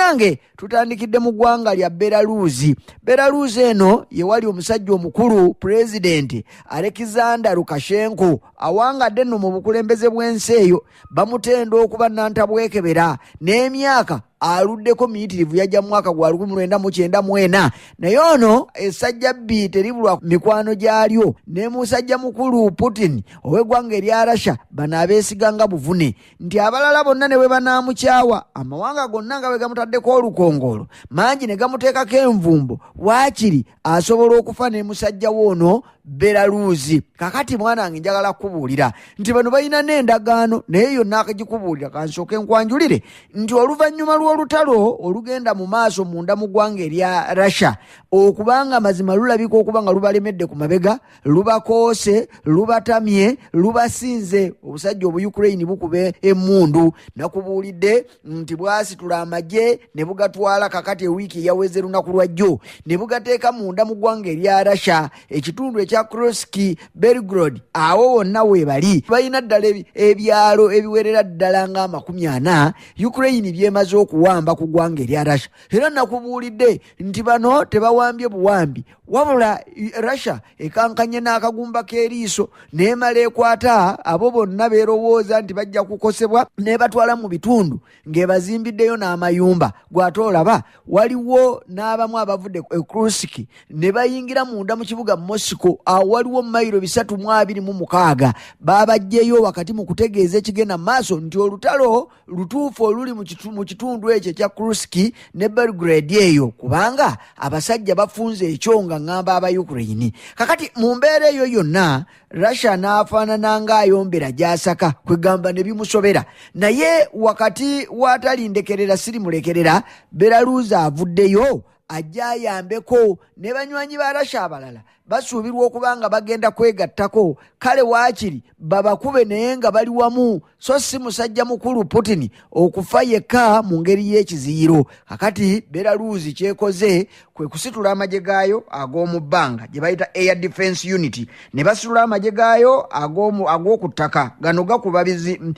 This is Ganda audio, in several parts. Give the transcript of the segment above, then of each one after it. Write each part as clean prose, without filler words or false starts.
Bannange tutandikidde mu ggwanga lya Belarus. Belarus eno ye wali omusajja omukulu President Alexander Lukashenko awangadde nno mu bukulembeze bw'ensi eyo, bamutenda okuba nantabwekebera n'emyaka aluddeko miyitirivu yajja mu mwaka gwa 1994. naye ono essajja bbi teribulwa mikwano gyalyo ne musajja mukulu Putin ow'eggwanga erya Russia bano abeesiganga buvune nti abalala bonna ne bwe banamukyawa amawanga gonna nga bwe gamutaddeko olukongolo mangi ne gamuteekako envumbo waakiri asobola okufa ne musajja woono Belarus. Kakati mwana wange njagala kubuulira nti bano balina n'endagaano naye yonna akagikubuulira kansooke nkwanjulire nti oluvannyuma lw'olutalo olugenda mu maaso munda mu ggwanga erya Russia okubanga mazima lulabika okuba nga lubalemedde ku mabega, lubakoose, lubatamye, lubasinze obusajja Obuyukraine bukube emmundu. Nakubuulidde nti bwasitula amagye ne bugatwala kakati ewiiki eyaweze lunaku lwajjo ne bugateeka munda mu ggwanga erya Russia ekitundu ekya Kursk, Belgorod, awo wonna weebali balina ddala ebyalo ebiwerera ddala nga 40 Ukraine byemaze okuwamba ku ggwanga erya Russia. Era nakubuulidde nti bano tebawambye buwambi wabula Russia ekankanye n'akagumba k'eriiso n'emala ekwata abo bonna beerowooza nti bajja kukosebwa ne batwala mu bitundu ng'ebazimbiddeyo n'amayumba. Gw'ate olaba waliwo n'abamu abavudde e Kursk ne bayingira munda mu kibuga Moscow waliwo mayiro 326 babajjeyo wakati mu kutegeeza ekigenda maaso nti olutalo lutuufu oluli mu kitundu ekyo ekya Kursk ne Belgrade eyo kubanga abasajja bafunze ekyo nga ngamba aba Ukraine. Kakati mu mbeera eyo yonna Russia n'afaanana ng'ayombera gy'asaka kwegamba ne bimusobera naye wakati watalindekerera sirimulekerera Belarus avuddeyo ajja ayambeko ne banywanyi ba Russia abalala basuubirwa okubanga bagenda kwegattako kale waakiri babakube naye nga bali wamu so si musajja mukulu Putin okufa yekka mu ngeri y'ekiziyiro. Kakati Belarus kyekoze kwe kusitula amagye gaayo ag'omu bbanga gye bayita Air Defense Unity ne basitula amagye gaayo ag'oku ttaka gano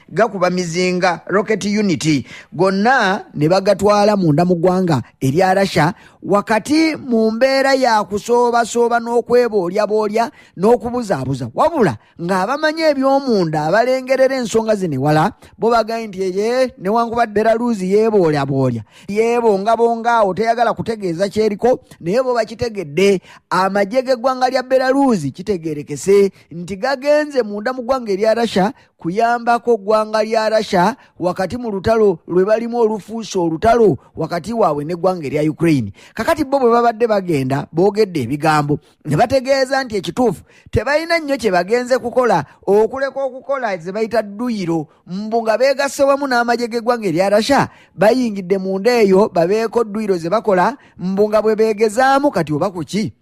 gakuba mizinga Rocket Unity gonna ne bagatwala munda mu ggwanga erya Russia wakati mu mbeera ya kusooba n'okweboolyaboolya n'okubuzaabuza wabula ng'abamanyi eby'omunda abalengerera ensonga zinewala bo bagaye nti eye newankubadde Belarus yeeboolyaboolya yeebongabonga awo teyagala kutegeeza kyeriko naye bo bakitegedde amagye g'eggwanga lya Belarus kitegeerekese nti gagenze munda mu ggwanga erya Russia kuyambako ggwanga lya Russia wakati mu lutalo lwe balimu olufuusa olutalo wakati waabwe n'eggwanga erya Ukraine. Kakati bo bwe babadde bagenda boogedde ebigambo ne bategeeza nti ekituufu tebalina nnyo kye bagenze kukola okuleka okukola ze bayita dduyiro mbu nga beegasse wamu n'amagye g'eggwanga erya Russia bayingidde munda eyo babeeko dduyiro ze bakola mbu nga bwe beegezaamu kati oba kuki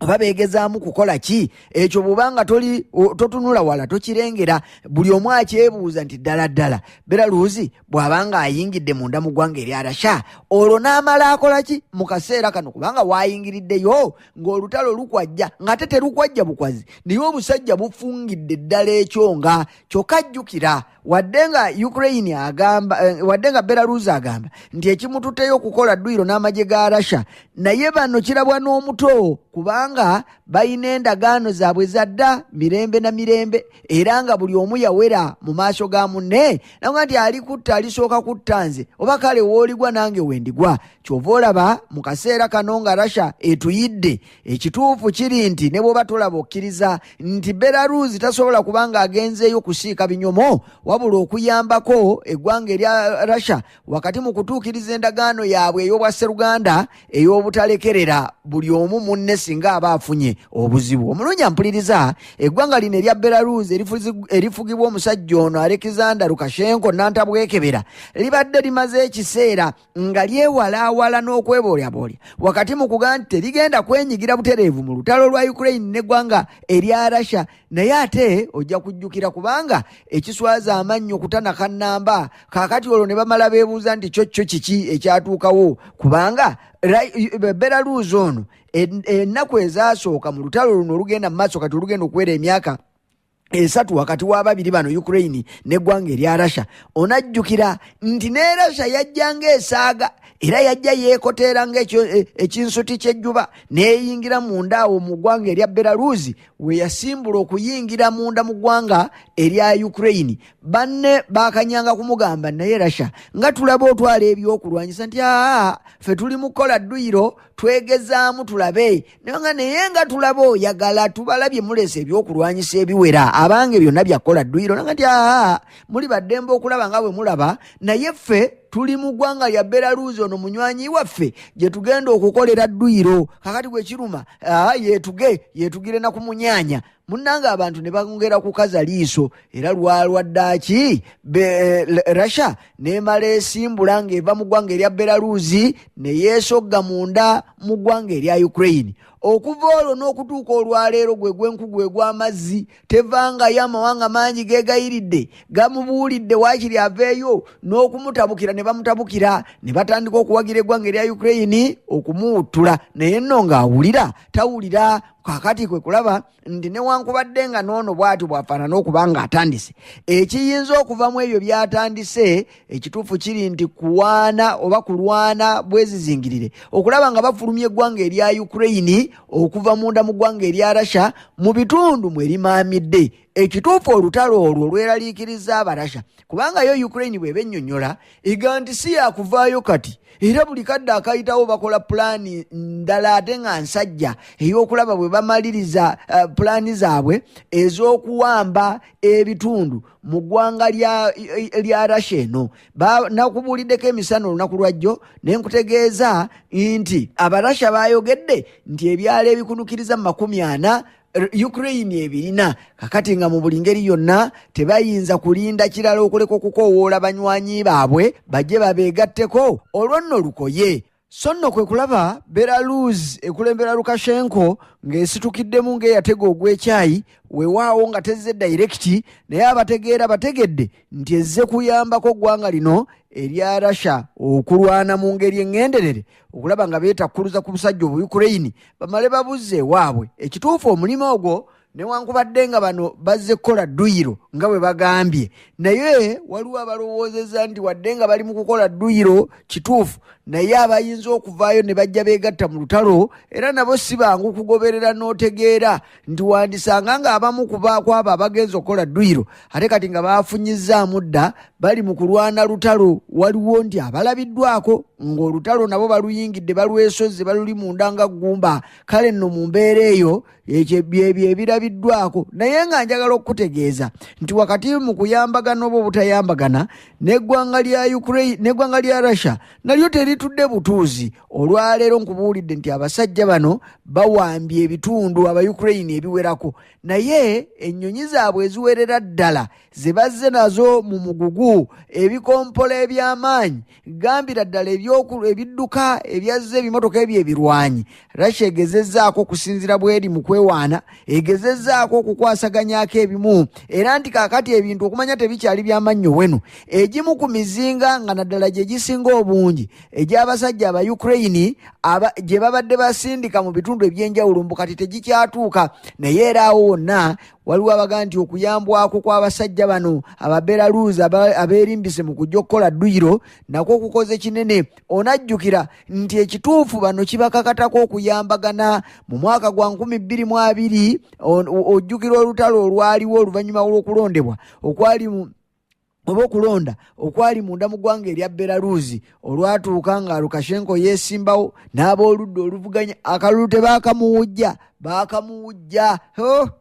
oba beegezaamu kukola ki ekyo bw'obanga totunula wala tokirengera buli omu akyebuuza nti ddala Belarus bw'abanga ayingidde munda mu ggwanga erya Russia olwo n'amala akola ki mu kaseera kano kubanga waayingiriddeyo ng'olutalo lukwajja ng'ate terukwajja bukwazi naye obusajja bufungidde ddala ekyonga kyokka jjukira wadde nga Belarus agamba nti ekimututteyo okukola dduyiro n'amagye ga Russia naye bano kirabwa n'omuto kubanga bayina endagaano zaabwe zadda mirembe na mirembe era nga buli omu yawera mu maaso ga munne naga nti alikutta alisooka kutta nze oba kale wooligwa nange wendigwa. Kyova olaba mu kaseera kano nga Russia etuyidde ekituufu kiri nti ne bw'oba tolaba okkiriza nti Belarus tasobola kubanga agenzeeyo kusiika binyomo wabula okuyambako eggwanga erya Russia wakati mu kutuukiriza endagaano yaabwe ey'obwasseruganda ey'obutalekerera buli omu munne singa aba afunye obuzibu. Omulungi ampuliriza eggwanga lino erya Belarus erifugibwa omusajja ono Alexander Lukashenko nantabwekebera libadde limaze ekiseera nga lyewalaawala n'okweboolyaboolya wakati mu kugaa nti terigenda kwenyigira butereevu mu lutalo lwa Ukraine n'eggwanga erya Russia naye ate ojja kujjukira kubanga ekiswaza amannyo kutanaka nnamba kaakati olwo ne bamala beebuuza nti kyo kiki ekyatuukawo kubanga Belarus ono ennaku ezaasooka mu lutalo luno olugenda mu maaso kati olugenda okuwera emyaka esatu wakati w'ababiri bano Ukraine n'eggwanga erya Russia. Onajjukira nti ne Russia yajjanga esaaga era yajja yeekoteeranga ekinsuti ky'ejjuba n'eyingira munda awo mu ggwanga erya Belarus we yasimbula okuyingira munda mu ggwanga erya Ukraine. Banne baakanyanga kumugamba naye Russia nga tulaba otwala ebyokulwanyisa nti ffe tuli mu kukola dduyiro twegezaamu tulabe naye nga tulaba oyagala tubalabye mulese ebyokulwanyisa ebiwera abange byonna byakola dduyiro nanga nti muli baddembe okulaba nga bwe mulaba naye ffe tuli mu ggwanga lya Belarus ono munywanyi waffe gye tugenda okukolera dduyiro kakati gwe kiruma yetugire na kumunyanya munnanga abantu ne bongera kukaza liiso era lwalwaddaki Russia n'emala esimbula ng'eva mu ggwanga erya Belarus ne yeesogga munda mu ggwanga erya Ukraine. Okuva olwo n'okutuuka olwaleero gwe gwenkugu egw'amazzi tevangayo amawanga mangi geegayiridde gamubuulidde waakiri aveeyo n'okumutabukira ne bamutabukira ne batandika okuwagira eggwanga erya Ukraine okumuwuttula naye nno ng'awulira tawulira. Kakati kwe kulaba nti newankubadde nga noono bw'ati bwafaanana okuba ng'atandise ekiyinza okuvamu ebyo by'atandise ekituufu kiri nti kuwaana oba kulwana bwezizingirire okulaba nga bafulumya eggwanga erya Ukraine okuva munda mu ggwanga erya Russia mu bitundu mwe limaamidde. Ekituufu olutalo olwo lweraliikiriza Abarasha kubanga yo Ukraine bw'eba ennyonnyola ega nti si yakuvaayo kati era buli kadde akayitawo bakola pulaani ndala ate nga nsajja ey'okulaba bwe bamaliriza pulaani zaabwe ez'okuwamba ebitundu mu ggwanga lya Russia eno. Nakubuuliddeko emisana olunaku lwajjo ne nkutegeeza nti Abarasha baayogedde nti ebyalo ebikunukiriza 40 Ukraine ebirina kakati nga mu buli ngeri yonna tebayinza kulinda kirala okuleka okukoowoola banywanyi baabwe bajje babeegatteko olwo nno lukoye. So nno kwe kulaba Belarus ekulembera Lukashenko ng'esitukiddemu ng'eyatega ogw'ekyayi weewaawo nga tezze direct naye abategeera bategedde nti ezze kuyambako ggwanga lino erya Russia okulwana mu ngeri eŋŋenderere okulaba nga beetakkuluza ku busajja obu Ukraine bamale babuzze ewaabwe. Ekituufu omulimu ogwo newankubadde nga bano bazze kukola dduyiro nga bwe bagambye naye waliwo abalowoozeza nti wadde nga bali mu kukola dduyiro kituufu naye abayinza okuvaayo ne bajja beegatta mu lutalo era nabo si bangu kugoberera n'otegeera nti wandisanga ng'abamu kwabo abagenza okukola dduyiro ate kati nga baafunyizaamu dda bali mu kulwana lutalo waliwo nti abalabiddwako ng'olutalo nabo baluyingidde balwesozze baluli munda nga ggumba. Kale nno mu mbeera eyo ekyo byebyo ebirabiddwako naye nga njagala okutegeeza nti wakati mu kuyambagana oba obutayambagana n'eggwanga lya Ukraine n'eggwanga lya Russia nalyo teritudde butuuzi. Olwaleero nkubuulidde nti abasajja bano bawambye ebitundu aba Ukraine ebiwerako naye ennyonyi zaabwe eziwerera ddala ze bazze nazo mu mugugu ebikompola eby'amaanyi gambira ddala ebidduka ebyazze ebimotoka ebyo ebirwanyi. Russia egezezzaako okusinzira bweri mu kwewaana egezezzaako okukwasaganyako ebimu era nti kaakati ebintu okumanya tebikyali byamannyo wenu egimu ku mizinga nga naddala gye gisinga obungi egy'abasajja aba Ukraine gye babadde basindika mu bitundu eby'enjawulo mbu kati tegikyatuuka naye era awo wonna waliwo abaga nti okuyambwako kw'abasajja bano aba Belarus abeerimbise mu kujja okukola dduyiro nakwo kukoze kinene. Onajjukira nti ekituufu bano kibakakatako okuyambagana mu mwaka gwa 2020 ojjukira olutalo olwaliwo oluvannyuma lw'okulondebwa okwali munda mu ggwanga erya Belarus olwatuuka nga Lukashenko yeesimbawo n'abooludda oluvuganya akalulu tebaakamuwujja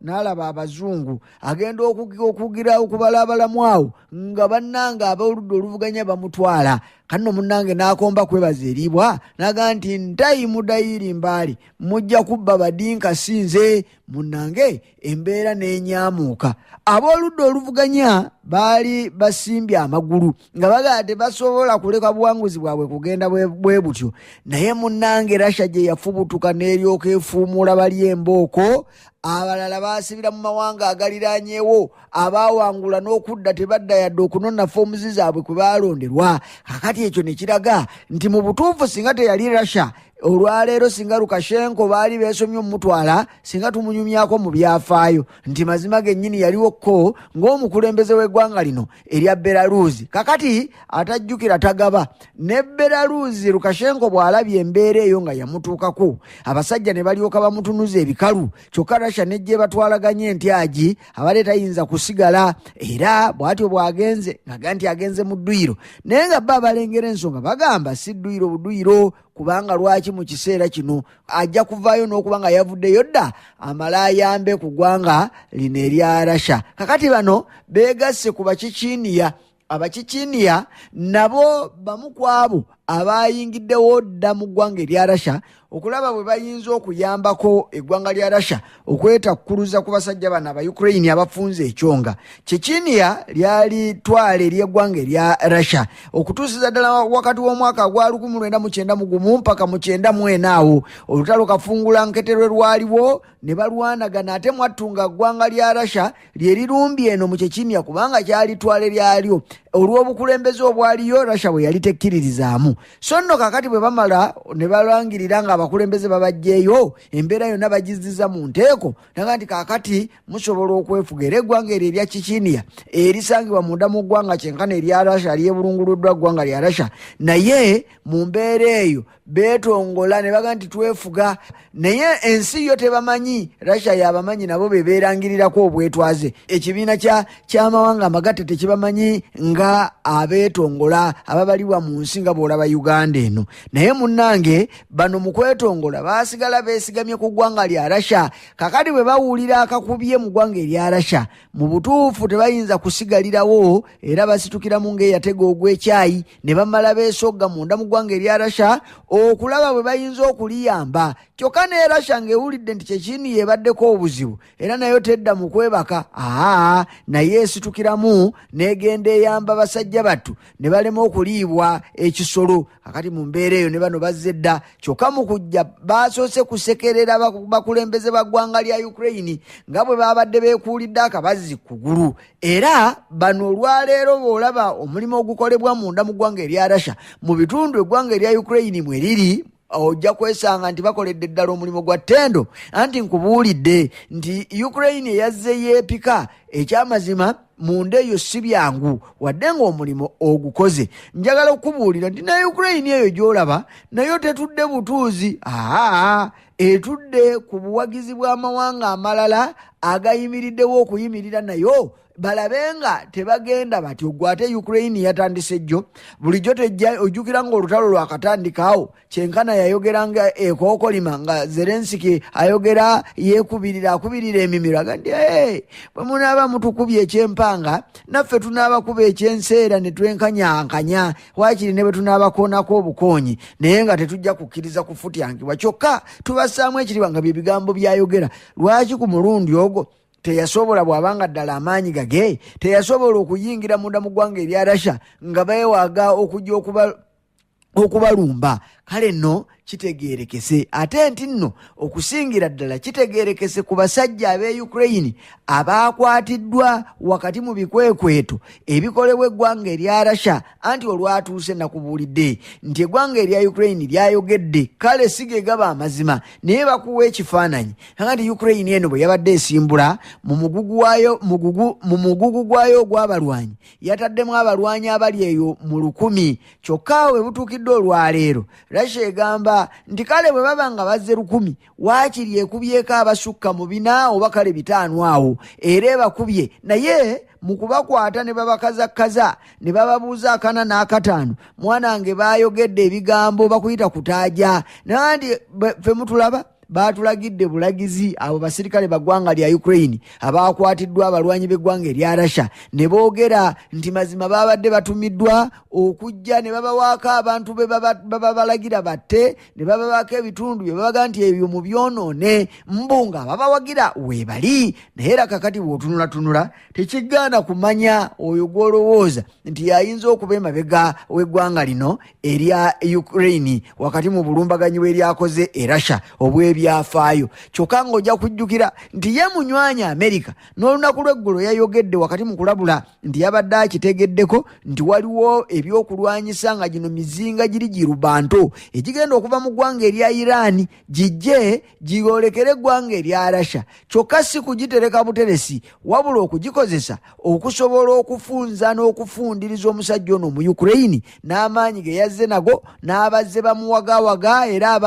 n'alaba abazungu agenda okugira okubalabalamu awo nga bannanga abooludda oluvuganya bamutwala. Kanno munnange n'akomba kwebaza eriibwa naga nti ntayi mudayiri mbaali mujja kubba badinka sinze munnange embeera n'enyaamuuka. Abooludda oluvuganya baali basimbye amagulu nga bagaa tebasobola kuleka buwanguzi bwabwe kugenda bwe butyo naye munnange Russia gye yafubutuka n'eryoka efuumuula bali embooko abalala baasibira mu mawanga agaliraanyeewo abaawangula n'okudda tebadda yadde okunona foomuzi zaabwe kwe baalonderwa. Kakati ekyo ne kiraga nti mu butuufu singa teyali Russia olwaleero singa Lukashenko baali beesomye omutwala singa tumunyumyako mu byafaayo nti mazima gennyini yaliwoko ng'omukulembeze w'eggwanga lino erya Belarusi. Kakati atajjukira tagaba ne Belarusi Lukashenko bw'alabye embeera eyo nga yamutuukako abasajja ne balyoka bamutunuza ebikalu kyokka Russia nejje batwalaganye entyagi abale tayinza kusigala era bw'atyo bw'agenze ngaga nti agenze mu dduyiro naye nga bba abalengera ensonga bagamba si dduyiro buduyiro kubanga lwaki mu kiseera kino ajja kuvaayo n'okuba nga yavuddeyo dda amala ayambe ku ggwanga lino erya Russia. Kakati bano beegasse ku Bachecheniya. Abachecheniya nabo bamu ku abo abayingiddewo dda mu ggwanga erya Russia okulaba bwe bayinza okuyambako eggwanga lya Russia okwetakkuluza ku basajja bano aba Ukraine abafunze ekyonga. Checheniya lyali twale ery'eggwanga erya Russia okutuusiza ddala wakati w'omwaka gwa 1991 mpaka mu 94 awo olutalo kafungula nketerwe lwaliwo ne balwanagana ate mwattunga ggwanga lya Russia lye lirumbye eno mu Checheniya kubanga kyali twale lyalyo olw'obukulembeze obwaliyo Russia bwe yali tekkiririzaamu. So nno kakati bwe bamala ne balangirira nga abakulembeze babajjeeyo embeera yonna bagiziza mu nteeko naga nti kakati musobola okwefuga era eggwanga eryo erya Checheniya erisangibwa munda mu ggwanga kyenkana erya Russia lyebulunguluddwa ggwanga lya Russia naye mu mbeera eyo beetongola ne baga nti twefuga naye ensi yo tebamanyi Russia yabamanyi nabo bebeerangirirako obwetwaze ekibiina ky'amawanga amagatte tekibamanyi nga abeetongola ababalibwa mu nsi nga bw'olaba Uganda eno naye munnange bano mu kwetongola baasigala beesigamye ku ggwanga lya Russia. Kakati bwe bawulira akakubye mu ggwanga erya Russia mu butuufu tebayinza kusigalirawo era basitukiramu ng'eyatega ogw'ekyayi ne bamala beesogga munda mu ggwanga erya Russia okulaba bwe bayinza okuliyamba kyokka ne Russia ng'ewulidde nti Checheniya yeebaddeko obuzibu era nayo tedda mu kwebaka naye esitukiramu n'egenda eyamba basajja battu ne balema okuliibwa ekisolo. Kakati mu mbeera eyo ne bano bazze dda kyokka mu kujja baasoose kusekerera bakulembeze ba ggwanga lya Ukraine nga bwe babadde beekuulidde akabazzi kugulu era bano olwaleero bw'olaba omulimu ogukolebwa munda mu ggwanga erya Russia mu bitundu eggwanga erya Ukraine mwe liri ojja kwesanga nti bakoledde ddala omulimu gwa ttendo anti nkubuulidde nti Ukraine yazze yeepika ekyamazima munda eyo si byangu wadde ng'omulimu ogukoze. Njagala okubuulira nti na Ukraine eyo gy'olaba nayo tetudde butuuzi etudde ku buwagizi bw'amawanga amalala agayimiriddewo okuyimirira nayo balabenga tebagenda bati ogwate Ukraine yatandise jjo bulijjo tejja ojjukira ng'olutalo lwakatandikaawo kyenkana yayogeranga ekookolima nga Zelensky ayogera akubirira emimiro agandi bwe munaaba mutukubye ekyempanga naffe tunaaba kuba ekyenseera ne twenkanyaankanya waakiri ne bwe tunaabakoonako obukoonyi naye nga tetujja kukkiriza kufutyankibwa kyokka tubassaamu ekiriba nga bye bigambo byayogera. Lwaki ku mulundi ogwo teyasobola bw'abanga ddala amaanyi gage teyasobola okuyingira munda mu ggwanga erya Russia nga beewaaga okujja okubalumba? Kale nno kitegeerekese ate nti nno okusingira ddala kitegeerekese ku basajja ab'e Ukraine abaakwatiddwa wakati mu bikwekweto ebikolebwa eggwanga erya Russia anti olwatuuse nakubuulidde nti eggwanga erya Ukraine lyayogedde kale sige gaba amazima naye bakuwa ekifaananyi nti Ukraine eno bwe yabadde esimbula mu mugugu gwayo ogw'abalwanyi yataddemu abalwanyi abali eyo mu 1,000 kyokka we butuukidde olwaleero Russia egamba nti kale bwe baba nga bazze 1,000 waakiri ekubyeko abasukka mu 4 oba kale 5 awo era ebakubye naye mu kubakwata ne babakazakkaza ne bababuuza 4 n'akataano mwanange baayogedde ebigambo bakuyita kutaaja nandi ffe mutulaba baatulagidde bulagizi abo basirikale baggwanga lya Ukraine abaakwatiddwa abalwanyi b'eggwanga erya Russia ne boogera nti mazima babadde batumiddwa okujja ne babawaako abantu be babalagira batte ne babawaako ebitundu bye babaga nti ebyo mu byonoone mbunga babawagira weebali naye era kakati bw'otunulatunula tekigaana kumanya oyo gw'olowooza nti yayinza okuba emabega w'eggwanga lino erya Ukraine wakati mu bulumbaganyi bwe eryakoze e Russia obwebi byafaayo. Kyokka ng'ojja kujjukira nti ye munywanyi Amerika n'olunaku lw'eggulo yayogedde wakati mu kulabula nti yabadde akitegeddeko nti waliwo ebyokulwanyisa nga gino mizinga giri girubanto egigenda okuva mu ggwanga erya Iran gijje giolekere eggwanga erya Russia. Kyokka si kugitereka buteresi wabula okugikozesa okusobola okufunza n'okufundiriza omusajja ono mu Ukraine n'amaanyi ge yazze nago n'abazze bamuwagawaga era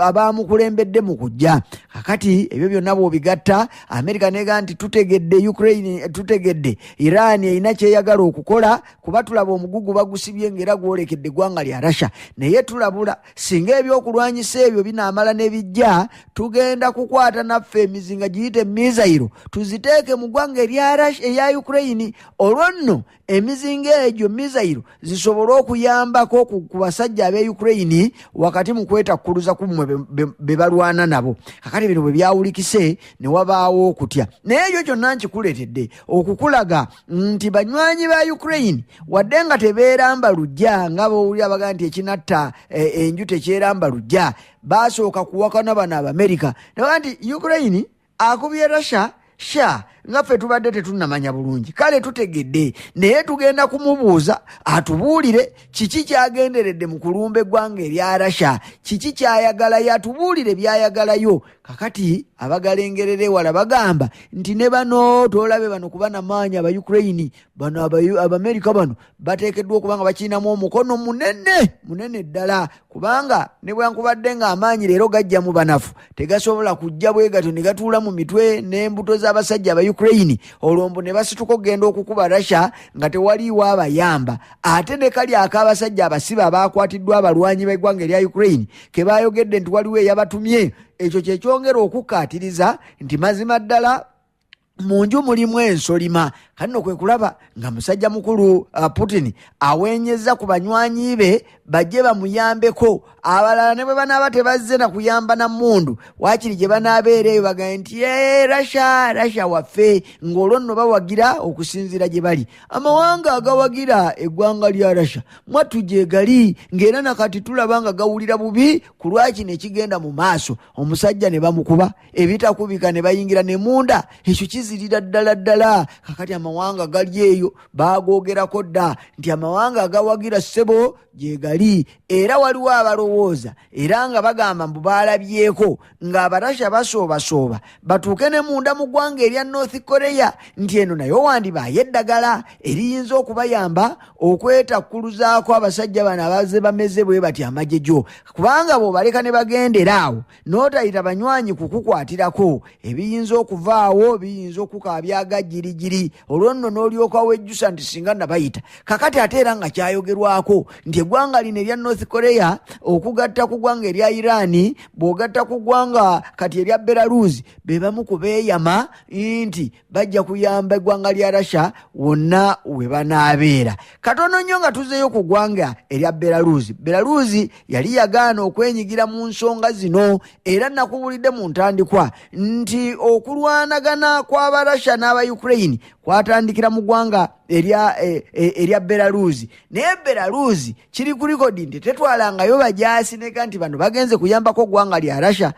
abamukulembedde mu kujja. Kakati ebyo byonna bw'obigatta Amerika nega nti tutegedde Iran erina kyeyagala okukola kuba tulaba omugugu bagusibye ng'era gwolekedde eggwanga lya Russia. Naye tulabula singa ebyokulwanyisa ebyo binaamala ne bijja tugenda kukwata naffe emizinga giyite missile tuziteeke mu ggwanga erya Ukraine. Olwo nno emizinga egyo missile zisobole okuyambako ku basajja ab'e Ukraine wakati mu kwetakkuluza ku be balwana nabo. Kakati bino bwe byawulikise ne wabaawo okutya. Naye ekyo kyonna nkikuleetedde okukulaga nti banywanyi ba Ukraine wadde nga tebeeramba lujja nga bawulira abaga nti ekinatta enju tekyeramba lujja baasooka kuwakana bano Abamerika nabaga nti Ukraine akubye Russia nga ffe tubadde tetunnamanya bulungi. Kale tutegedde naye tugenda kumubuuza atubuulire kiki kyagenderedde mu kulumba eggwanga erya Russia, kiki kyayagala yatubuulire byayagalayo. Kakati abagalengerere wala bagamba nti ne bano tolabe bano kuba namaanyi aba Ukraine bano Abamerika bano bateekeddwa okubanga bakiinamu omukono munene ddala kubanga ne bwankubadde nga amaanyi leero gajja mu banafu tegasobola kujja bwe gatyo ne gatuula mu mitwe n'embuto z'abasajja aba Ukraine olwombo ne basituka okugenda okukuba Russia nga tewaliiwo abayamba. Ate ne kali ak'abasajja abasibe abaakwatiddwa abalwanyi b'eggwanga erya Ukraine ke baayogedde nti waliwo eyabatumye ekyo kyekyongera okukkaatiriza nti mazima ddala mu nju mulimu ensolima. Kano kwe kulaba nga musajja mukulu Putin awenyeza ku banywanyi be bajje bamuyambeko. Abalala ne bwe banaaba tebazze na kuyamba na mundu wakiri gye banaabeereyo bagaye nti Russia waffe ng'olwo nno bawagira okusinziira gye bali. Amawanga agawagira eggwanga lya Russia mwattu gye gali ng'era nakati tulaba nga gawulira bubi ku lwaki ne kigenda mu maaso. Omusajja ne bamukuba ebitakubika ne bayingira ne munda ekyo kizirira ddala. Kakati amawanga gali eyo bagoogerako dda nti amawanga agawagira ssebo gye gali era waliwo abalowooza era nga bagamba mbu baalabyeko ng'Abarasha basooba batuuke ne munda mu ggwanga erya North Korea nti eno nayo wandibaayo eddagala eriyinza okubayamba okwetakkuluzaako abasajja bano abazze bameze bwe bati amajejo. Kubanga bw'obaleka ne bagendera awo n'otayita banywanyi kukukwatirako ebiyinza okuvaawo biyinza okukaabyaga jirigiri olwo nno n'olyoka wejjusa nti singa nabayita. Kakati ate era nga kyayogerwako nti eggwanga lino erya North Korea okugatta ku ggwanga erya Iran bw'ogatta ku ggwanga kati erya Belarus be bamu ku beeyama nti bajja kuyamba eggwanga lya Russia wonna we banaabeera. Katono nnyo nga tuzeeyo ku ggwanga erya Belarus. Belarus yali yagaana okwenyigira mu nsonga zino era nakubulidde mu ntandikwa nti okulwanagana kw'Abarussia n'aba Ukraine kwatandikira mu ggwanga erya Belarus. Naye Belarus kiri ku likodi nti tetwalangayo bajaasi neka nti bano bagenze kuyambako ggwanga lya Russia.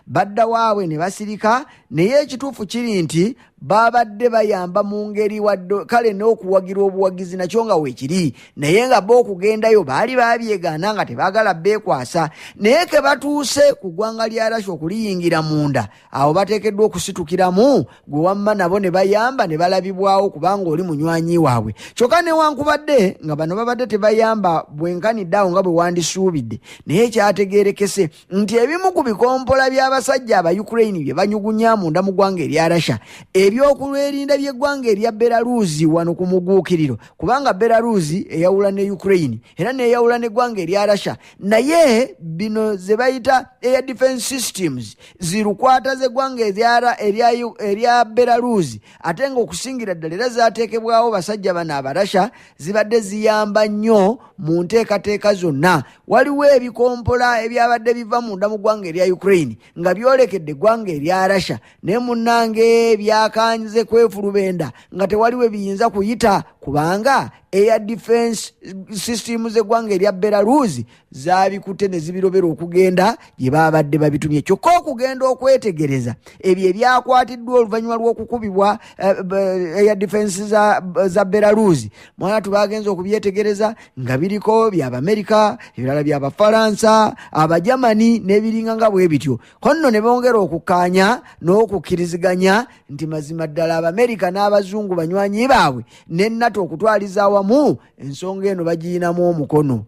Badda waabwe ne basirika naye ekituufu kiri nti babadde bayamba mu ngeri wadde kale n'okuwagira obuwagizi nakyo nga weekiri naye nga bo okugendayo baali babyegaana nga tebaagala beekwasa. Naye ke batuuse ku ggwanga lya Russia okuliyingira munda awo bateekeddwa okusitukiramu gwe wamma nabo ne bayamba ne balabibwawo kubanga oli munywanyi waabwe. Kyokka newankubadde nga bano babadde tebayamba bwenkanidde awo nga bwe wandisuubidde naye kyategeerekese nti ebimu ku bikompola by'abasajja aba Ukraine bye banyugunya munda mu ggwanga erya Russia ebyokulwerinda by'eggwanga erya Belarus wano ku muguukiriro kubanga Belarus eyawula ne Ukraine era neyawula n'eggwanga erya Russia naye bino ze bayita air defense systems zirukwata z'eggwanga erya Belarus ate nga okusingira ddala era zaateeke ezateekebwawo basajja bano Abarasha zibadde ziyamba nnyo mu nteekateeka zonna. Waliwo ebikompola ebyabadde biva munda mu ggwanga erya Ukraine nga byolekedde eggwanga erya Russia, naye munnange byakanze kwefulubenda nga tewaliwe biyinza kuyita kubanga air defense system z'eggwanga erya Belarus zabikutte ne zibirobera okugenda gye babadde babitumye. Kyokka okugenda okwetegereza ebyo ebyakwatiddwa oluvannyuma lw'okukubibwa air defense za Belarus, mwana tubagenza okubyetegereza nga biriko by'Abamerika, ebirala by'Abafaransa, Abajamani n'ebiringa nga bwe bityo. Konno ne bongera okukkaanya n'okukkiriziganya nti mazima ddala Abamerika n'Abazungu banywanyi baabwe ne NATO okutwaliza awamu ensonga eno bagiyinamu omukono.